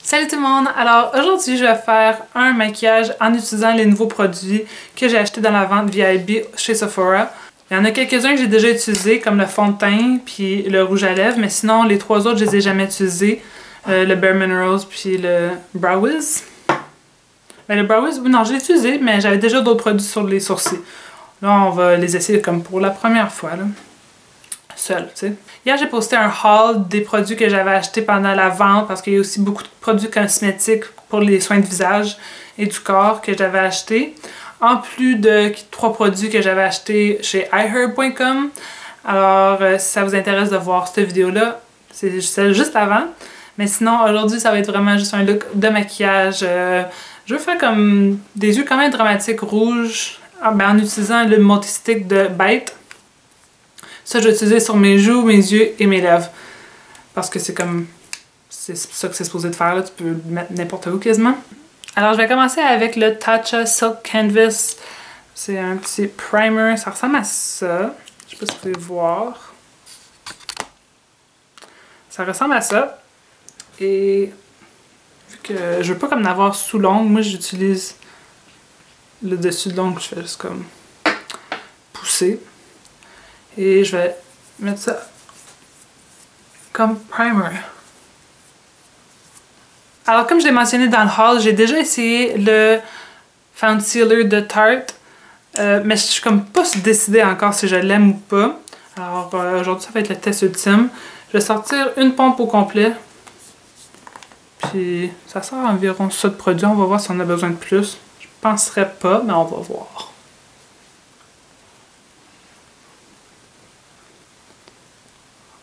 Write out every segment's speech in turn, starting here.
Salut tout le monde! Alors aujourd'hui je vais faire un maquillage en utilisant les nouveaux produits que j'ai achetés dans la vente VIB chez Sephora. Il y en a quelques-uns que j'ai déjà utilisés comme le fond de teint puis le rouge à lèvres, mais sinon les trois autres je les ai jamais utilisés. Le Bare Minerals puis le Brow Wiz. Ben, le Brow Wiz, non je l'ai utilisé mais j'avais déjà d'autres produits sur les sourcils. Là on va les essayer comme pour la première fois là. Seul, tu sais. Hier, j'ai posté un haul des produits que j'avais achetés pendant la vente parce qu'il y a aussi beaucoup de produits cosmétiques pour les soins de visage et du corps que j'avais achetés. En plus de 3 produits que j'avais achetés chez iHerb.com. Alors, si ça vous intéresse de voir cette vidéo-là, c'est juste avant. Mais sinon, aujourd'hui, ça va être vraiment juste un look de maquillage. Je veux faire comme des yeux quand même dramatiques rouges en utilisant le multistick de Bite. Ça, je vais l'utiliser sur mes joues, mes yeux et mes lèvres. Parce que c'est comme... c'est ça que c'est supposé de faire, là. Tu peux le mettre n'importe où quasiment. Alors, je vais commencer avec le Tatcha Silk Canvas. C'est un petit primer. Ça ressemble à ça. Je sais pas si vous pouvez voir. Ça ressemble à ça. Et vu que je veux pas comme l'avoir sous l'ongle, moi j'utilise le dessus de l'ongle. Je fais juste comme pousser. Et je vais mettre ça comme primer. Alors comme je l'ai mentionné dans le haul, j'ai déjà essayé le Found Sealer de Tarte. Mais je suis comme pas décidée encore si je l'aime ou pas. Alors aujourd'hui ça va être le test ultime. Je vais sortir une pompe au complet. Puis ça sort environ ça de produit. On va voir si on a besoin de plus. Je penserais pas, mais on va voir.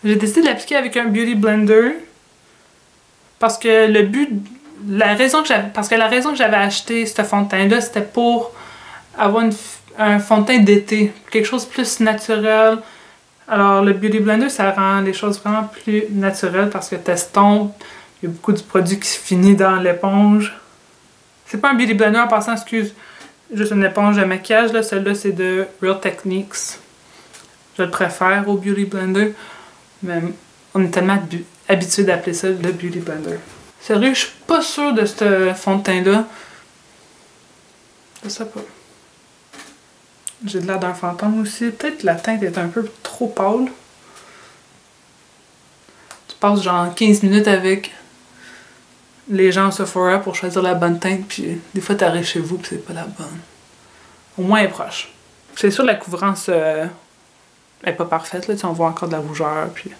J'ai décidé de l'appliquer avec un Beauty Blender parce que la raison que j'avais acheté ce fond de teint-là, c'était pour avoir un fond de teint d'été, quelque chose de plus naturel. Alors le Beauty Blender, ça rend les choses vraiment plus naturelles parce que t'estompes, il y a beaucoup de produits qui se finissent dans l'éponge. C'est pas un Beauty Blender en passant, excuse, juste une éponge de maquillage, là. Celle-là c'est de Real Techniques. Je le préfère au Beauty Blender. Mais on est tellement habitué d'appeler ça le Beauty Blender. Sérieux, je suis pas sûre de ce fond de teint-là. Je sais pas. J'ai de l'air d'un fantôme aussi. Peut-être que la teinte est un peu trop pâle. Tu passes genre 15 minutes avec les gens au Sephora pour choisir la bonne teinte, puis des fois t'arrives chez vous puis c'est pas la bonne. Au moins elle est proche. C'est sûr la couvrance... elle n'est pas parfaite, là, on voit encore de la rougeur, puis...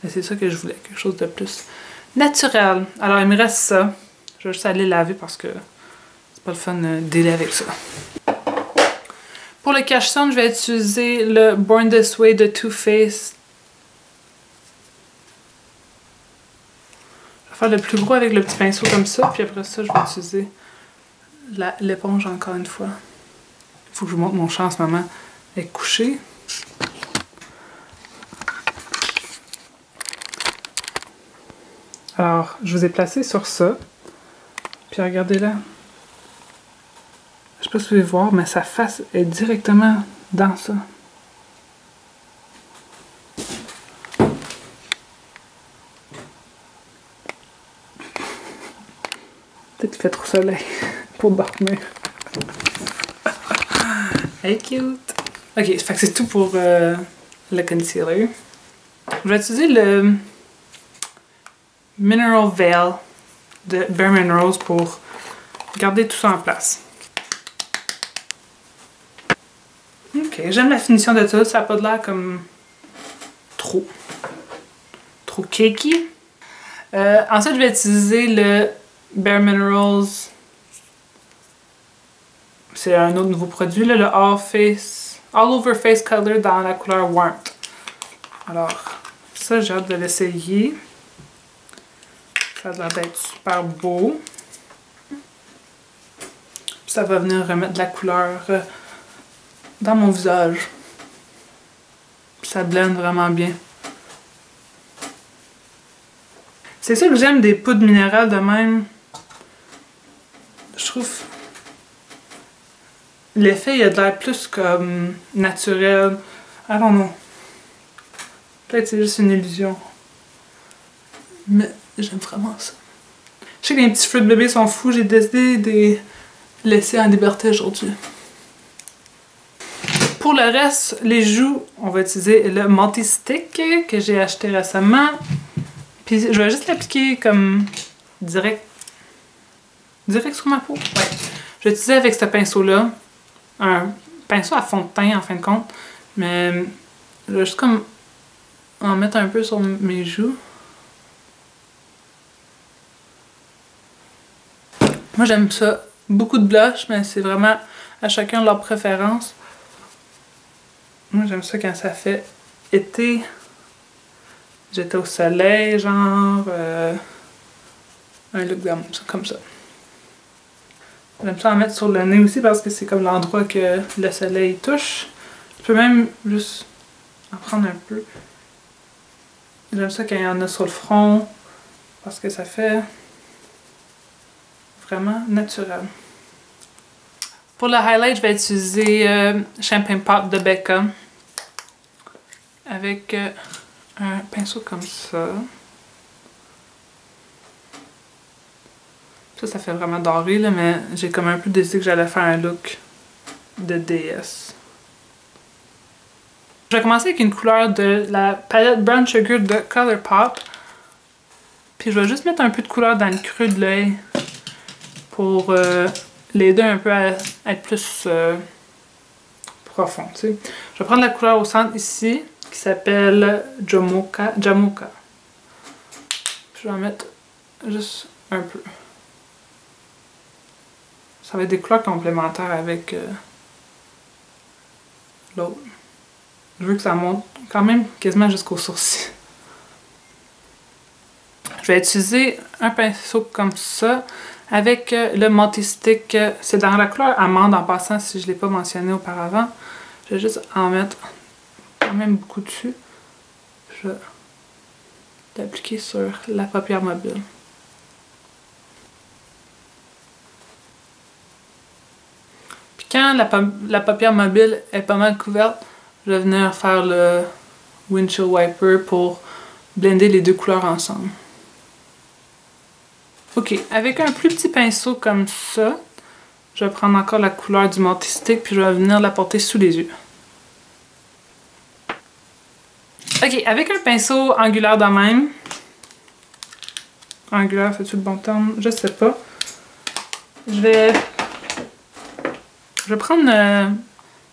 Mais c'est ça que je voulais, quelque chose de plus naturel. Alors, il me reste ça. Je vais juste aller laver parce que c'est pas le fun de délai avec ça. Pour le cache-son, je vais utiliser le Born This Way de Too Faced. Je vais faire le plus gros avec le petit pinceau comme ça, puis après ça, je vais utiliser l'éponge encore une fois. Il faut que je vous montre mon chat en ce moment. Elle est couchée. Alors, je vous ai placé sur ça. Puis regardez là. Je sais pas si vous pouvez voir, mais sa face est directement dans ça. Peut-être qu'il fait trop soleil pour dormir. Elle est cute! Ok, fait que c'est tout pour le concealer. Je vais utiliser le Mineral Veil de Bare Minerals pour garder tout ça en place. Ok, j'aime la finition de ça, ça n'a pas de l'air comme trop cakey. Ensuite, je vais utiliser le Bare Minerals. C'est un autre nouveau produit, là, le All Over Face Color dans la couleur Warmth. Alors, ça, j'ai hâte de l'essayer. Ça a l'air d'être super beau. Puis ça va venir remettre de la couleur dans mon visage. Puis ça blende vraiment bien. C'est ça que j'aime des poudres minérales de même. Je trouve l'effet il a de l'air plus comme naturel. I don't know. Peut-être c'est juste une illusion. Mais j'aime vraiment ça. Je sais que les petits cheveux de bébé sont fous, j'ai décidé de les laisser en liberté aujourd'hui. Pour le reste, les joues, on va utiliser le Multi Stick que j'ai acheté récemment. Puis je vais juste l'appliquer comme direct sur ma peau. Ouais. Je vais utiliser avec ce pinceau-là. Un pinceau à fond de teint en fin de compte. Mais je vais juste comme en mettre un peu sur mes joues. Moi j'aime ça. Beaucoup de blush, mais c'est vraiment à chacun leur préférence. Moi j'aime ça quand ça fait été. J'étais au soleil, genre un look comme ça. J'aime ça en mettre sur le nez aussi parce que c'est comme l'endroit que le soleil touche. Je peux même juste en prendre un peu. J'aime ça quand il y en a sur le front parce que ça fait vraiment naturel. Pour le highlight, je vais utiliser Champagne Pop de Becca avec un pinceau comme ça. Ça fait vraiment doré, là, mais j'ai comme un peu décidé que j'allais faire un look de déesse. Je vais commencer avec une couleur de la palette Brown Sugar de Colourpop. Puis je vais juste mettre un peu de couleur dans le creux de l'œil pour l'aider un peu à être plus profond. Tu sais. Je vais prendre la couleur au centre ici, qui s'appelle Jamocha. Je vais en mettre juste un peu. Ça va être des couleurs complémentaires avec l'autre. Je veux que ça monte quand même quasiment jusqu'aux sourcils. Je vais utiliser un pinceau comme ça avec le Multi Stick. C'est dans la couleur amande en passant si je ne l'ai pas mentionné auparavant. Je vais juste en mettre quand même beaucoup dessus. Je vais l'appliquer sur la paupière mobile. Quand la paupière mobile est pas mal couverte, je vais venir faire le windshield wiper pour blender les deux couleurs ensemble. Ok, avec un plus petit pinceau comme ça, je vais prendre encore la couleur du Multi Stick puis je vais venir la porter sous les yeux. Ok, avec un pinceau angulaire de même. Angulaire, c'est-tu le bon terme? Je sais pas. Je vais prendre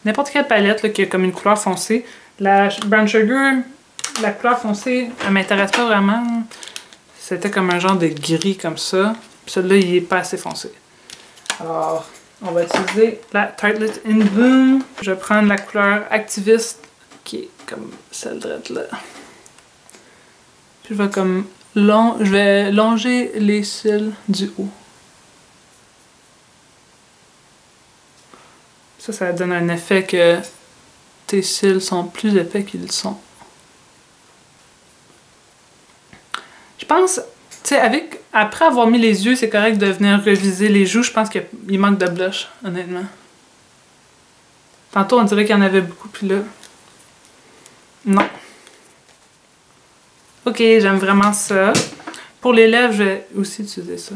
n'importe quelle palette là, qui a comme une couleur foncée. La Brown Sugar, la couleur foncée, elle m'intéresse pas vraiment. C'était comme un genre de gris comme ça. Puis celui-là, il est pas assez foncé. Alors, on va utiliser la Tartelette in Bloom. Je vais prendre la couleur Activist, qui est comme celle-là. Puis je vais comme je vais longer les cils du haut. Ça donne un effet que tes cils sont plus épais qu'ils sont. Je pense, tu sais, après avoir mis les yeux, c'est correct de venir reviser les joues. Je pense qu'il manque de blush, honnêtement. Tantôt, on dirait qu'il y en avait beaucoup, puis là, non. Ok, j'aime vraiment ça. Pour les lèvres, je vais aussi utiliser ça.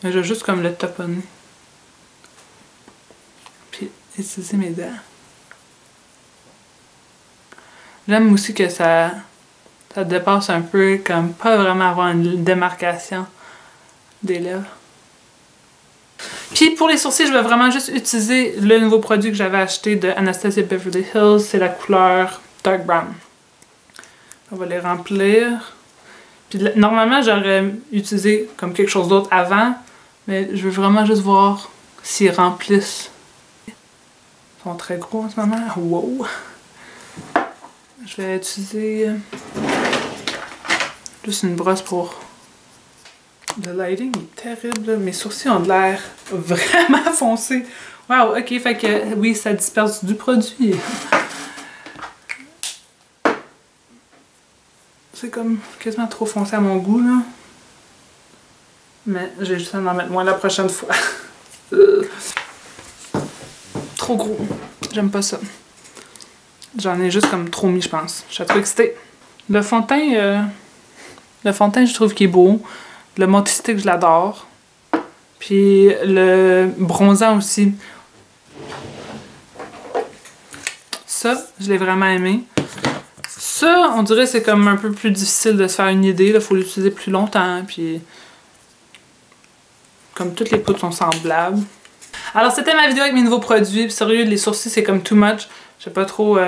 Mais je vais juste comme le taponner. Puis utiliser mes dents. J'aime aussi que ça dépasse un peu, comme pas vraiment avoir une démarcation des lèvres. Puis pour les sourcils, je vais vraiment juste utiliser le nouveau produit que j'avais acheté de Anastasia Beverly Hills. C'est la couleur Dark Brown. On va les remplir. Puis normalement, j'aurais utilisé comme quelque chose d'autre avant, mais je veux vraiment juste voir s'ils remplissent. Ils sont très gros en ce moment. Wow! Je vais utiliser juste une brosse pour... Le lighting est terrible. Mes sourcils ont de l'air vraiment foncés. Wow, ok, fait que oui, ça disperse du produit. C'est comme quasiment trop foncé à mon goût, là. Mais j'ai juste à en mettre moins la prochaine fois. Trop gros. J'aime pas ça. J'en ai juste comme trop mis, je pense. Je suis trop excitée. Le fond de teint, je trouve qu'il est beau. Le multi-stick, je l'adore. Puis le bronzant aussi. Ça, je l'ai vraiment aimé. Ça, on dirait que c'est comme un peu plus difficile de se faire une idée. Il faut l'utiliser plus longtemps. Puis comme toutes les poudres sont semblables. Alors, c'était ma vidéo avec mes nouveaux produits. Puis, sérieux, les sourcils, c'est comme too much. Je sais pas trop...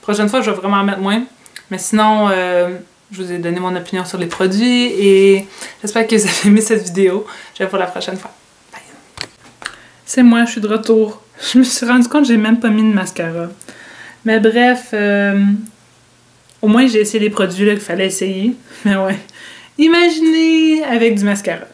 Prochaine fois, je vais vraiment en mettre moins. Mais sinon, je vous ai donné mon opinion sur les produits. Et j'espère que vous avez aimé cette vidéo. Je vais vous voir la prochaine fois. Bye! C'est moi, je suis de retour. Je me suis rendu compte que j'ai même pas mis de mascara. Mais bref, au moins, j'ai essayé les produits qu'il fallait essayer. Mais ouais, imaginez avec du mascara.